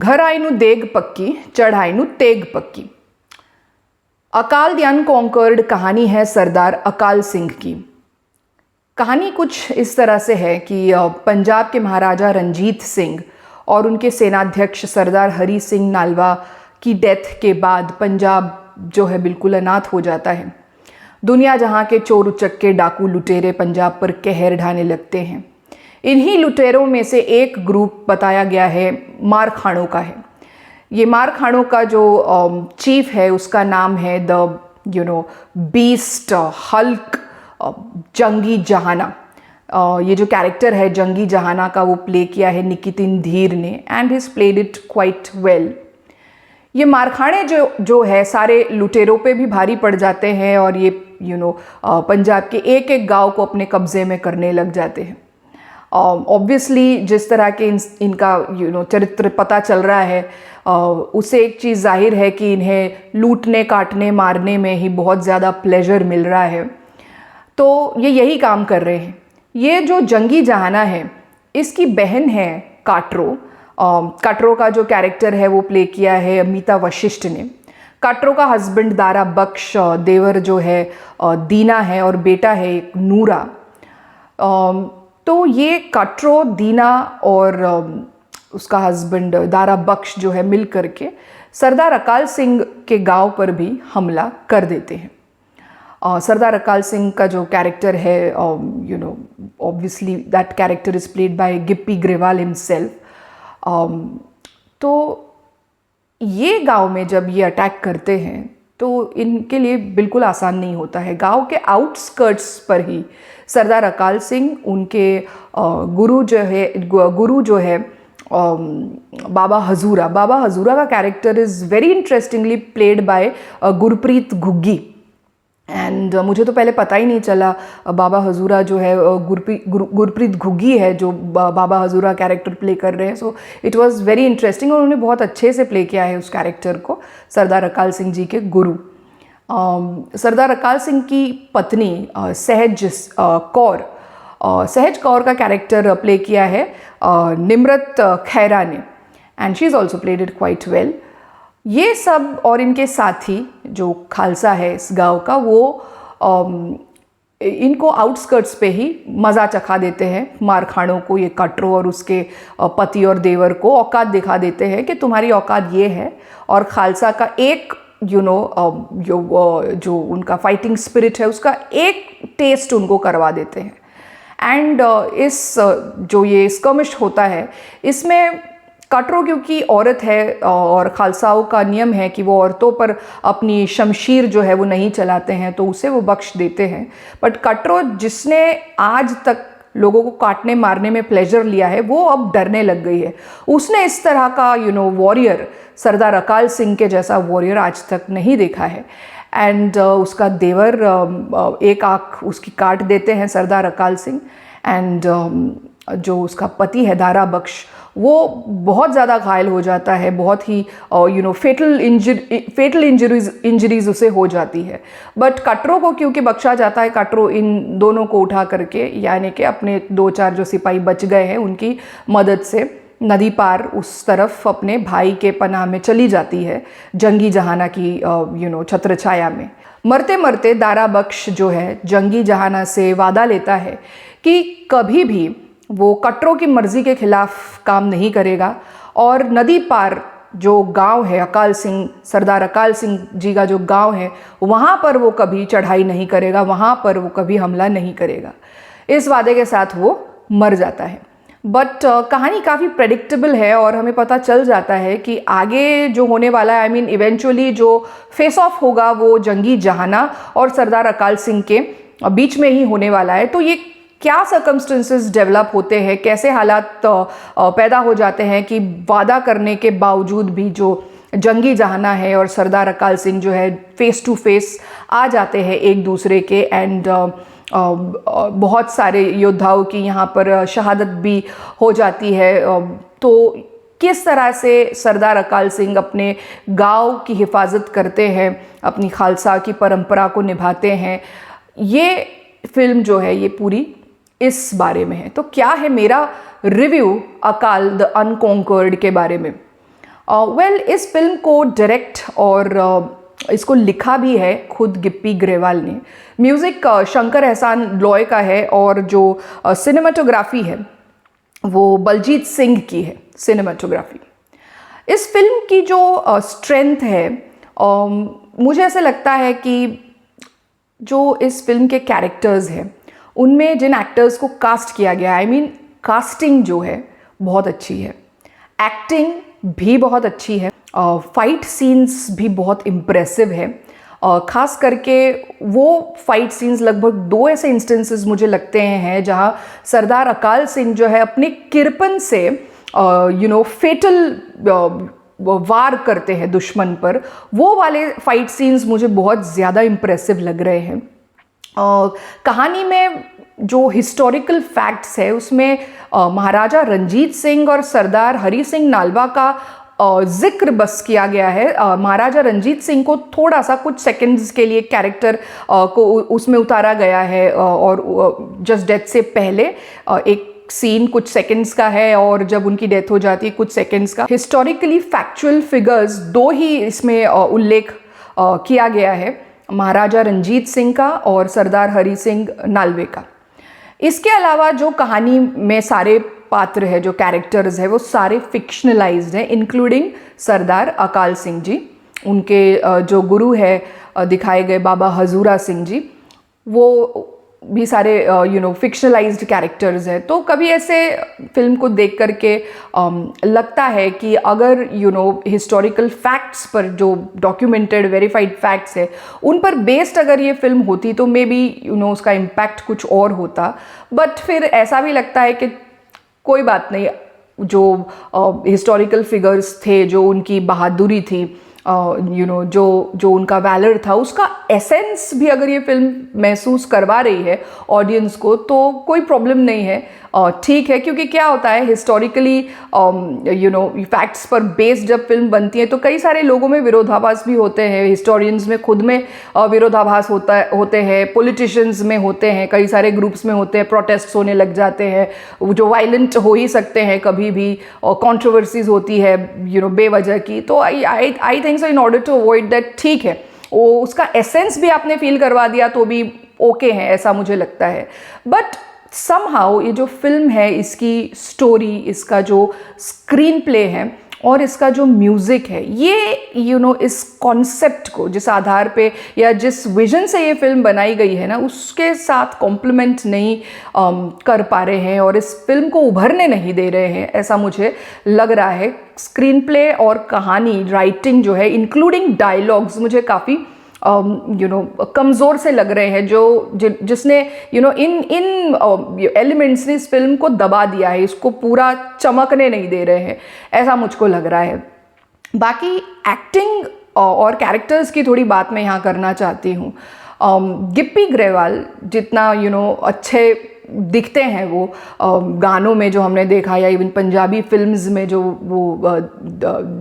घर आईनु देग पक्की, चढ़ाईनु तेग पक्की। अकाल द अनकॉन्कर्ड कहानी है सरदार अकाल सिंह की। कहानी कुछ इस तरह से है कि पंजाब के महाराजा रंजीत सिंह और उनके सेनाध्यक्ष सरदार हरी सिंह नालवा की डेथ के बाद पंजाब जो है बिल्कुल अनाथ हो जाता है। दुनिया जहाँ के चोर उचक्के डाकू लुटेरे पंजाब पर कहर ढाने लगते हैं। इन्हीं लुटेरों में से एक ग्रुप बताया गया है मारखानों का है। ये मारखानों का जो चीफ है उसका नाम है द बीस्ट हल्क जंगी जहाना। ये जो कैरेक्टर है जंगी जहाना का वो प्ले किया है निकितिन धीर ने and his played it quite well. ये मारखाने जो है सारे लुटेरों पे भी भारी पड़ जाते हैं और ये पंजाब के एक एक गांव को अपने कब्जे में करने लग जाते हैं। ऑब्वियसली जिस तरह के इनका चरित्र पता चल रहा है उससे एक चीज़ जाहिर है कि इन्हें लूटने काटने मारने में ही बहुत ज़्यादा प्लेजर मिल रहा है, तो ये यही काम कर रहे हैं। ये जो जंगी जहाना है इसकी बहन है काट्रो। काट्रो का जो कैरेक्टर है वो प्ले किया है अमिता वशिष्ठ ने। काट्रो का हस्बैंड दारा बख्श, देवर जो है दीना है और बेटा है एक नूरा। तो ये काट्रो, दीना और उसका हस्बैंड दारा बख्श जो है मिल करके सरदार अकाल सिंह के गांव पर भी हमला कर देते हैं। सरदार अकाल सिंह का जो कैरेक्टर है obviously that character is played by Gippy Grewal himself. तो ये गांव में जब ये अटैक करते हैं तो इनके लिए बिल्कुल आसान नहीं होता है। गांव के आउटस्कर्ट्स पर ही सरदार अकाल सिंह, उनके गुरु जो है बाबा हजूरा का character is very interestingly played by Gurpreet Ghuggi. And मुझे तो पहले पता ही नहीं चला बाबा हजूरा जो है गुरप्रीत घुग्गी है जो बाबा हजूरा कैरेक्टर प्ले कर रहे हैं। So it was very interesting और उन्होंने बहुत अच्छे से प्ले किया है उस कैरेक्टर को, सरदार अकाल सिंह जी के गुरु। सरदार अकाल सिंह की पत्नी सहज कौर का कैरेक्टर प्ले किया है निम्रत खैरा ने and she is also played it quite well. ये सब और इनके साथी जो खालसा है इस गांव का वो इनको आउटस्कर्ट्स पे ही मज़ा चखा देते हैं। मारखानों को, ये कटरो और उसके पति और देवर को औकात दिखा देते हैं कि तुम्हारी औकात ये है, और खालसा का एक जो उनका फाइटिंग स्पिरिट है उसका एक टेस्ट उनको करवा देते हैं। एंड इस जो ये स्कर्मिश होता है इसमें कटरो क्योंकि औरत है और खालसाओं का नियम है कि वो औरतों पर अपनी शमशीर जो है वो नहीं चलाते हैं तो उसे वो बख्श देते हैं। बट कटरो जिसने आज तक लोगों को काटने मारने में प्लेजर लिया है वो अब डरने लग गई है। उसने इस तरह का वॉरियर, सरदार अकाल सिंह के जैसा वॉरियर आज तक नहीं देखा है। एंड उसका देवर एक आँख उसकी काट देते हैं सरदार अकाल सिंह। एंड जो उसका पति है दारा बख्श वो बहुत ज़्यादा घायल हो जाता है, बहुत ही फेटल इंजरीज उसे हो जाती है। बट कटरो को क्योंकि बख्शा जाता है, कटरो इन दोनों को उठा करके यानी कि अपने 2-4 जो सिपाही बच गए हैं उनकी मदद से नदी पार उस तरफ अपने भाई के पनाह में चली जाती है जंगी जहाना की छत्र छाया में। मरते मरते दारा बख्श जो है जंगी जहाना से वादा लेता है कि कभी भी वो कटरो की मर्ज़ी के खिलाफ काम नहीं करेगा और नदी पार जो गांव है सरदार अकाल सिंह जी का जो गांव है वहाँ पर वो कभी चढ़ाई नहीं करेगा, वहाँ पर वो कभी हमला नहीं करेगा। इस वादे के साथ वो मर जाता है। बट कहानी काफ़ी प्रेडिक्टेबल है और हमें पता चल जाता है कि आगे जो होने वाला है, इवेंचुअली जो फेस ऑफ होगा वो जंगी जहाना और सरदार अकाल सिंह के बीच में ही होने वाला है। तो ये क्या सर्कमस्टेंसेस डेवलप होते हैं, कैसे हालात पैदा हो जाते हैं कि वादा करने के बावजूद भी जो जंगी जहाना है और सरदार अकाल सिंह जो है फेस टू फेस आ जाते हैं एक दूसरे के। एंड बहुत सारे योद्धाओं की यहाँ पर शहादत भी हो जाती है। तो किस तरह से सरदार अकाल सिंह अपने गांव की हिफाजत करते हैं, अपनी खालसा की परंपरा को निभाते हैं, ये फिल्म जो है ये पूरी इस बारे में है। तो क्या है मेरा रिव्यू अकाल द अनकॉन्कर्ड के बारे में। इस फिल्म को डायरेक्ट और इसको लिखा भी है खुद गिप्पी ग्रेवाल ने। म्यूज़िक शंकर एहसान लॉय का है और जो सिनेमाटोग्राफी है वो बलजीत सिंह की है सिनेमाटोग्राफी। इस फिल्म की जो स्ट्रेंथ है, मुझे ऐसा लगता है कि जो इस फिल्म के कैरेक्टर्स हैं उनमें जिन एक्टर्स को कास्ट किया गया, आई मीन कास्टिंग जो है बहुत अच्छी है, एक्टिंग भी बहुत अच्छी है, फाइट सीन्स भी बहुत इम्प्रेसिव है। खास करके वो फाइट सीन्स, लगभग 2 ऐसे इंस्टेंसेस मुझे लगते हैं जहाँ सरदार अकाल सिंह जो है अपने किरपन से फेटल वार करते हैं दुश्मन पर, वो वाले फाइट सीन्स मुझे बहुत ज़्यादा इम्प्रेसिव लग रहे हैं। कहानी में जो हिस्टोरिकल फैक्ट्स है उसमें महाराजा रंजीत सिंह और सरदार हरी सिंह नालवा का जिक्र बस किया गया है। महाराजा रंजीत सिंह को थोड़ा सा कुछ सेकंड्स के लिए कैरेक्टर को उसमें उतारा गया है और जस्ट डेथ से पहले एक सीन कुछ सेकंड्स का है और जब उनकी डेथ हो जाती है कुछ सेकंड्स का। हिस्टोरिकली फैक्चुअल फिगर्स 2 ही इसमें उल्लेख किया गया है, महाराजा रंजीत सिंह का और सरदार हरी सिंह नालवे का। इसके अलावा जो कहानी में सारे पात्र है, जो कैरेक्टर्स है, वो सारे फिक्शनलाइज्ड हैं, इंक्लूडिंग सरदार अकाल सिंह जी। उनके जो गुरु है दिखाए गए बाबा हजूरा सिंह जी, वो भी सारे फिक्शनलाइज्ड कैरेक्टर्स हैं। तो कभी ऐसे फिल्म को देख करके लगता है कि अगर हिस्टोरिकल फैक्ट्स पर, जो डॉक्यूमेंटेड वेरीफाइड फैक्ट्स है, उन पर बेस्ड अगर ये फिल्म होती तो मे बी उसका इम्पैक्ट कुछ और होता। बट फिर ऐसा भी लगता है कि कोई बात नहीं, जो हिस्टोरिकल फिगर्स थे, जो उनकी बहादुरी थी, जो उनका वैलर था, उसका एसेंस भी अगर ये फिल्म महसूस करवा रही है ऑडियंस को तो कोई प्रॉब्लम नहीं है, ठीक है। क्योंकि क्या होता है, हिस्टोरिकली फैक्ट्स पर बेस्ड जब फिल्म बनती है तो कई सारे लोगों में विरोधाभास भी होते हैं, हिस्टोरियंस में खुद में विरोधाभास होते हैं, पॉलिटिशियंस में होते हैं, कई सारे ग्रुप्स में होते हैं, प्रोटेस्ट्स होने लग जाते हैं जो वायलेंट हो ही सकते हैं कभी भी, और कॉन्ट्रोवर्सीज होती है बेवजह की। तो I think so in order to avoid that, ठीक है, वो उसका एसेंस भी आपने फील करवा दिया तो भी ओके है, ऐसा मुझे लगता है। बट समहाउ ये जो फिल्म है, इसकी स्टोरी, इसका जो स्क्रीन प्ले है और इसका जो म्यूज़िक है, ये इस कॉन्सेप्ट को, जिस आधार पे या जिस विजन से ये फिल्म बनाई गई है ना, उसके साथ कॉम्प्लीमेंट नहीं कर पा रहे हैं और इस फिल्म को उभरने नहीं दे रहे हैं, ऐसा मुझे लग रहा है। स्क्रीन प्ले और कहानी, राइटिंग जो है, इंक्लूडिंग डायलॉग्स, मुझे काफ़ी कमज़ोर से लग रहे हैं, जिसने इन एलिमेंट्स ने इस फिल्म को दबा दिया है, इसको पूरा चमकने नहीं दे रहे हैं, ऐसा मुझको लग रहा है। बाकी एक्टिंग और कैरेक्टर्स की थोड़ी बात मैं यहाँ करना चाहती हूँ। गिप्पी ग्रेवाल जितना अच्छे दिखते हैं वो गानों में जो हमने देखा, या इवन पंजाबी फिल्म्स में जो वो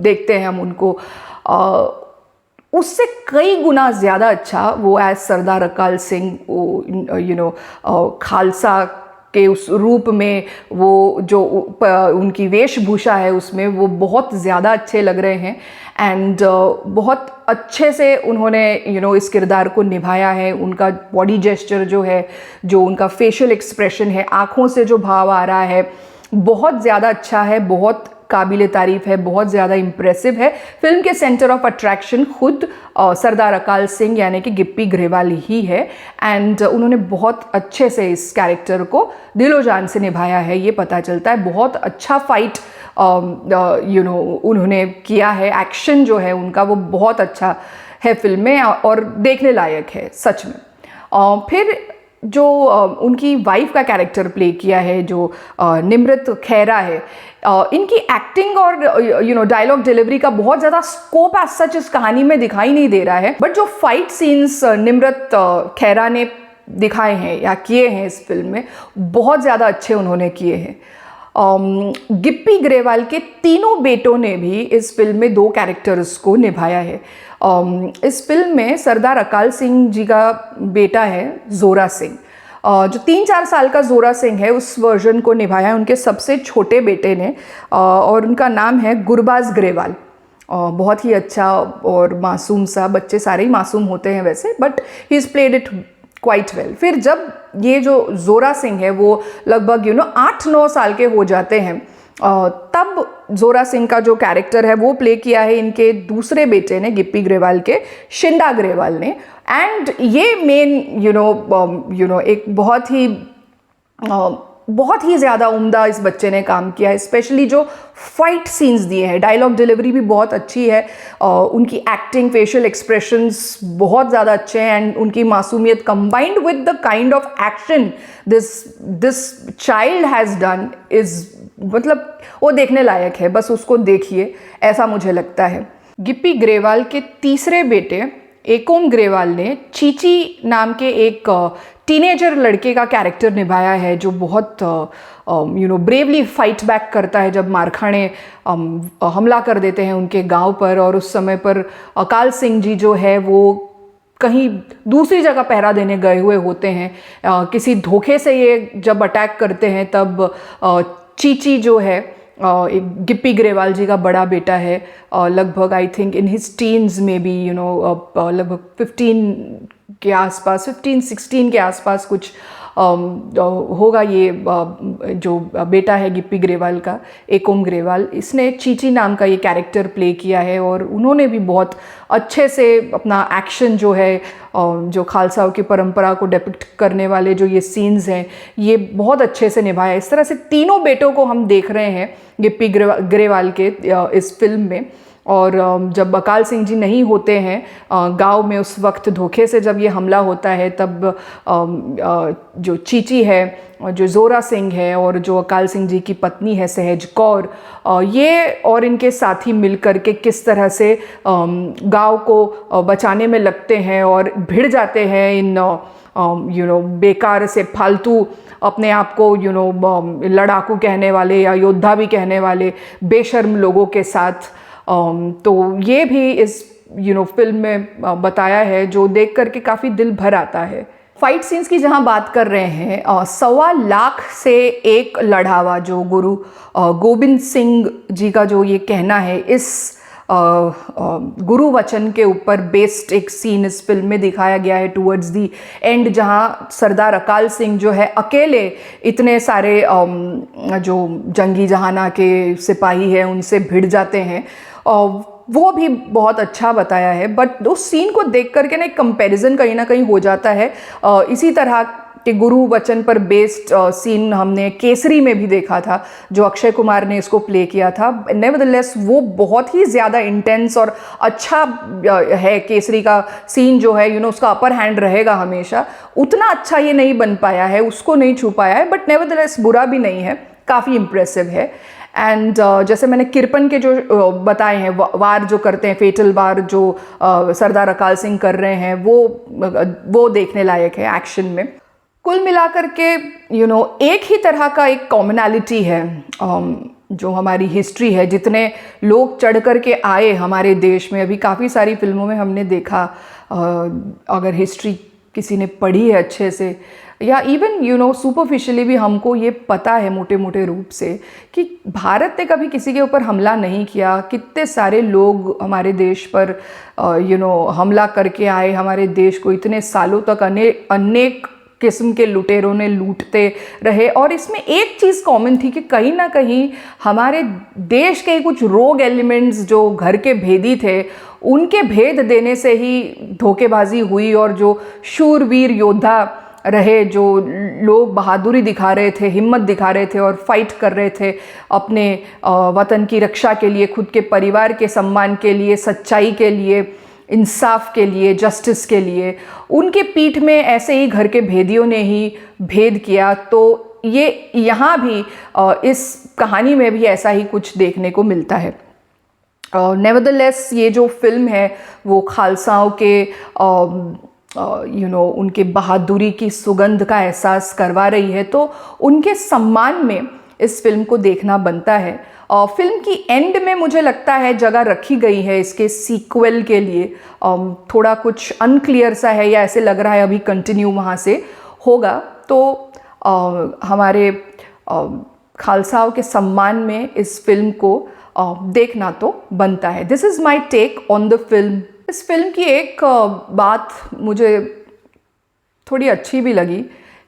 देखते हैं हम उनको, उससे कई गुना ज़्यादा अच्छा वो एज सरदार अकाल सिंह खालसा के उस रूप में, वो जो उनकी वेशभूषा है उसमें, वो बहुत ज़्यादा अच्छे लग रहे हैं। एंड बहुत अच्छे से उन्होंने इस किरदार को निभाया है। उनका बॉडी जेस्चर जो है, जो उनका फेशियल एक्सप्रेशन है, आँखों से जो भाव आ रहा है, बहुत ज़्यादा अच्छा है, बहुत काबिल तारीफ़ है, बहुत ज़्यादा इम्प्रेसिव है। फिल्म के सेंटर ऑफ अट्रैक्शन खुद सरदार अकाल सिंह यानी कि गिप्पी ग्रेवाल ही है। एंड उन्होंने बहुत अच्छे से इस कैरेक्टर को दिलो जान से निभाया है, ये पता चलता है। बहुत अच्छा फाइट उन्होंने किया है, एक्शन जो है उनका वो बहुत अच्छा है फिल्म में और देखने लायक है सच में। फिर जो उनकी वाइफ का कैरेक्टर प्ले किया है, जो निमृत खैरा है, इनकी एक्टिंग और डायलॉग डिलीवरी का बहुत ज़्यादा स्कोप एज सच इस कहानी में दिखाई नहीं दे रहा है। बट जो फाइट सीन्स निमृत खैरा ने दिखाए हैं या किए हैं इस फिल्म में, बहुत ज़्यादा अच्छे उन्होंने किए हैं। गिप्पी ग्रेवाल के तीनों बेटों ने भी इस फिल्म में 2 कैरेक्टर्स को निभाया है। इस फिल्म में सरदार अकाल सिंह जी का बेटा है जोरा सिंह, जो 3-4 साल का जोरा सिंह है, उस वर्जन को निभाया है उनके सबसे छोटे बेटे ने, और उनका नाम है गुरबाज ग्रेवाल। बहुत ही अच्छा और मासूम सा, बच्चे सारे ही मासूम होते हैं वैसे, but he is played it quite well. फिर जब ये जो ज़ोरा सिंह है वो लगभग 8-9 साल के हो जाते हैं, तब ज़ोरा सिंह का जो कैरेक्टर है वो प्ले किया है इनके दूसरे बेटे ने, गिप्पी ग्रेवाल के, शिंडा ग्रेवाल ने। एंड ये मेन एक बहुत ही ज़्यादा उम्दा इस बच्चे ने काम किया है। स्पेशली जो फाइट सीन्स दिए हैं, डायलॉग डिलीवरी भी बहुत अच्छी है, उनकी एक्टिंग, फेशियल एक्सप्रेशंस बहुत ज़्यादा अच्छे हैं, एंड उनकी मासूमियत combined with the kind of action this child has done is, मतलब वो देखने लायक है, बस उसको देखिए, ऐसा मुझे लगता है। गिप्पी ग्रेवाल के तीसरे बेटे एकोम ग्रेवाल ने चीची नाम के एक टीनेजर लड़के का कैरेक्टर निभाया है, जो बहुत ब्रेवली फाइट बैक करता है जब मारखाने हमला कर देते हैं उनके गांव पर। और उस समय पर अकाल सिंह जी जो है वो कहीं दूसरी जगह पहरा देने गए हुए होते हैं, किसी धोखे से ये जब अटैक करते हैं तब चीची जो है एक गिप्पी ग्रेवाल जी का बड़ा बेटा है, लगभग I think in his teens में भी लगभग 15 के आसपास, 15-16 के आसपास कुछ होगा ये जो बेटा है गिप्पी ग्रेवाल का, एकोम ग्रेवाल, इसने चीची नाम का ये कैरेक्टर प्ले किया है। और उन्होंने भी बहुत अच्छे से अपना एक्शन जो है, जो खालसाओं की परंपरा को डिपिक्ट करने वाले जो ये सीन्स हैं, ये बहुत अच्छे से निभाया। इस तरह से तीनों बेटों को हम देख रहे हैं गिप्पी ग्रेवाल के इस फिल्म में। और जब अकाल सिंह जी नहीं होते हैं गांव में, उस वक्त धोखे से जब ये हमला होता है, तब जो चीची है, जो ज़ोरा सिंह है, और जो अकाल सिंह जी की पत्नी है सहज कौर, ये और इनके साथी मिलकर के किस तरह से गांव को बचाने में लगते हैं और भिड़ जाते हैं इन बेकार से फालतू अपने आप को लड़ाकू कहने वाले या योद्धा भी कहने वाले बेशर्म लोगों के साथ। तो ये भी इस फिल्म में बताया है, जो देख करके काफ़ी दिल भर आता है। फाइट सीन्स की जहाँ बात कर रहे हैं, 1.25 लाख से एक लड़ावा जो गुरु गोबिंद सिंह जी का जो ये कहना है, इस गुरु वचन के ऊपर बेस्ड एक सीन इस फिल्म में दिखाया गया है टूवर्ड्स दी एंड, जहाँ सरदार अकाल सिंह जो है अकेले इतने सारे जो जंगी जहाना के सिपाही हैं उनसे भिड़ जाते हैं, वो भी बहुत अच्छा बताया है। बट उस सीन को देख करके ना एक कंपैरिजन कहीं ना कहीं हो जाता है। इसी तरह के गुरु वचन पर बेस्ड सीन हमने केसरी में भी देखा था, जो अक्षय कुमार ने इसको प्ले किया था। नेवरदलेस वो बहुत ही ज़्यादा इंटेंस और अच्छा है। केसरी का सीन जो है उसका अपर हैंड रहेगा हमेशा। उतना अच्छा ये नहीं बन पाया है, उसको नहीं छू पाया है, बट नेवरदलेस बुरा भी नहीं है, काफ़ी इम्प्रेसिव है। एंड जैसे मैंने किरपन के जो बताए हैं, वार जो करते हैं, फेटल वार जो सरदार अकाल सिंह कर रहे हैं, वो देखने लायक है एक्शन में। कुल मिलाकर के एक ही तरह का एक कॉमनैलिटी है जो हमारी हिस्ट्री है। जितने लोग चढ़ कर के आए हमारे देश में, अभी काफ़ी सारी फिल्मों में हमने देखा, अगर हिस्ट्री किसी ने पढ़ी है अच्छे से, या इवन सुपरफिशियली भी हमको ये पता है मोटे मोटे रूप से कि भारत ने कभी किसी के ऊपर हमला नहीं किया। कितने सारे लोग हमारे देश पर हमला करके आए, हमारे देश को इतने सालों तक अनेक किस्म के लुटेरों ने लूटते रहे। और इसमें एक चीज़ कॉमन थी कि कहीं ना कहीं हमारे देश के कुछ रोग एलिमेंट्स जो घर के भेदी थे, उनके भेद देने से ही धोखेबाजी हुई। और जो शूरवीर योद्धा रहे, जो लोग बहादुरी दिखा रहे थे, हिम्मत दिखा रहे थे और फाइट कर रहे थे अपने वतन की रक्षा के लिए, खुद के परिवार के सम्मान के लिए, सच्चाई के लिए, इंसाफ के लिए, जस्टिस के लिए, उनके पीठ में ऐसे ही घर के भेदियों ने ही भेद किया। तो ये यहाँ भी इस कहानी में भी ऐसा ही कुछ देखने को मिलता है। नेवरदलेस ये जो फिल्म है वो खालसाओं के उनके बहादुरी की सुगंध का एहसास करवा रही है, तो उनके सम्मान में इस फिल्म को देखना बनता है। फिल्म की एंड में मुझे लगता है जगह रखी गई है इसके सीक्वल के लिए। थोड़ा कुछ अनक्लियर सा है, या ऐसे लग रहा है अभी कंटिन्यू वहाँ से होगा। तो हमारे खालसाओं के सम्मान में इस फिल्म को देखना तो बनता है। This is my take on the film. इस फिल्म की एक बात मुझे थोड़ी अच्छी भी लगी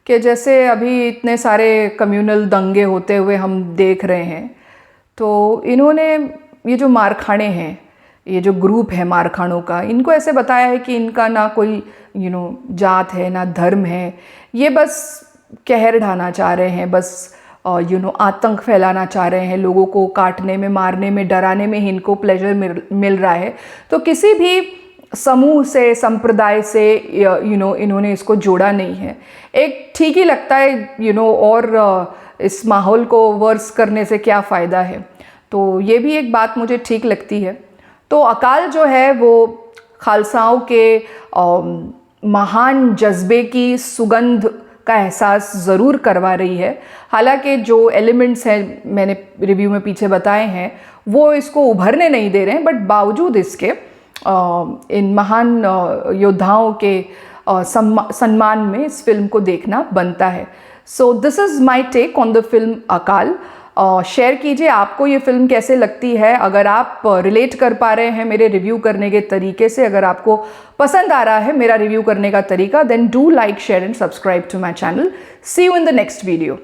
कि जैसे अभी इतने सारे कम्युनल दंगे होते हुए हम देख रहे हैं, तो इन्होंने ये जो मारखाने हैं, ये जो ग्रुप है मारखानों का, इनको ऐसे बताया है कि इनका ना कोई जात है ना धर्म है, ये बस कहर ढाना चाह रहे हैं, बस आतंक फैलाना चाह रहे हैं, लोगों को काटने में, मारने में, डराने में ही इनको प्लेजर मिल रहा है। तो किसी भी समूह से, संप्रदाय से इन्होंने इसको जोड़ा नहीं है। एक ठीक ही लगता है और इस माहौल को वर्स करने से क्या फ़ायदा है। तो ये भी एक बात मुझे ठीक लगती है। तो अकाल जो है वो खालसाओं के महान जज्बे की सुगंध का एहसास ज़रूर करवा रही है। हालांकि जो एलिमेंट्स हैं मैंने रिव्यू में पीछे बताए हैं वो इसको उभरने नहीं दे रहे हैं, बट बावजूद इसके इन महान योद्धाओं के सम्मान में इस फिल्म को देखना बनता है। So this is my take on the film Akaal. Share कीजिए आपको ये फिल्म कैसे लगती है। अगर आप रिलेट कर पा रहे हैं मेरे रिव्यू करने के तरीके से, अगर आपको पसंद आ रहा है मेरा रिव्यू करने का तरीका, then do like, share and subscribe to my channel. See you in the next video.